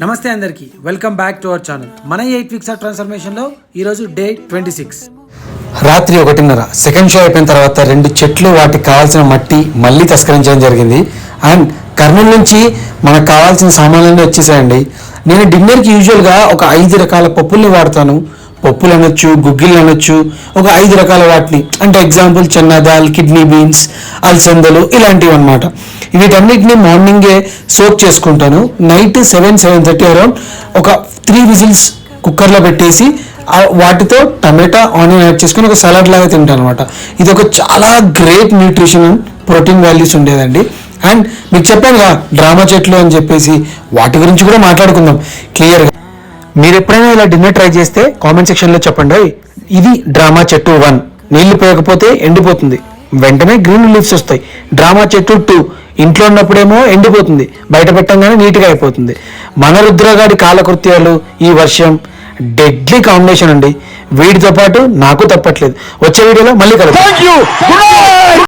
నమస్తే అందరికీ, welcome back to our channel. మన 8 వీక్స్ ఆఫ్ ట్రాన్స్ఫర్మేషన్లో ఈరోజు డే 26. రాత్రి 1:30 సెకండ్ షో అయిపోయిన తర్వాత 2 చెట్లు వాటికి కావాల్సిన మట్టి మళ్ళీ తస్కరించడం జరిగింది. అండ్ కర్నూలు నుంచి మనకు కావాల్సిన సామాన్లన్నీ వచ్చేసాయండి. నేను డిన్నర్కి యూజువల్గా ఒక 5 రకాల పప్పుల్ని వాడతాను. పప్పులు అనొచ్చు, గుగ్గిళ్ళు అనొచ్చు, ఒక 5 రకాల వాటిని. అంటే example Chenna dal, kidney beans, అలసందలు ఇలాంటివి అనమాట. వీటన్నిటిని మార్నింగే సోక్ చేసుకుంటాను. నైట్ 7-7:30 అరౌండ్ ఒక 3 విజిల్స్ కుక్కర్లో పెట్టేసి వాటితో టమాటా, ఆనియన్ యాడ్ చేసుకుని ఒక సలాడ్ లాగా తింటాను అనమాట. ఇది ఒక చాలా great nutrition and protein values ఉండేదండి. అండ్ మీకు చెప్పాను కదా డ్రామా చెట్లు అని చెప్పేసి, వాటి గురించి కూడా మాట్లాడుకుందాం క్లియర్గా. మీరు ఎప్పుడైనా ఇలా డిన్నర్ ట్రై చేస్తే కామెంట్ సెక్షన్లో చెప్పండి. ఇది డ్రామా చెట్టు 1, నీళ్లు పోయకపోతే ఎండిపోతుంది, వెంటనే గ్రీన్ లీవ్స్ వస్తాయి. డ్రామా చెట్టు 2, ఇంట్లో ఉన్నప్పుడేమో ఎండిపోతుంది, బయట పెట్టంగానే నీట్గా అయిపోతుంది. మన రుద్రగాడి కాలకృత్యాలు, ఈ వర్షం డెడ్లీ కాంబినేషన్ అండి. వీటితో పాటు నాకు తప్పట్లేదు. వచ్చే వీడియోలో మళ్ళీ కలుద్దాం.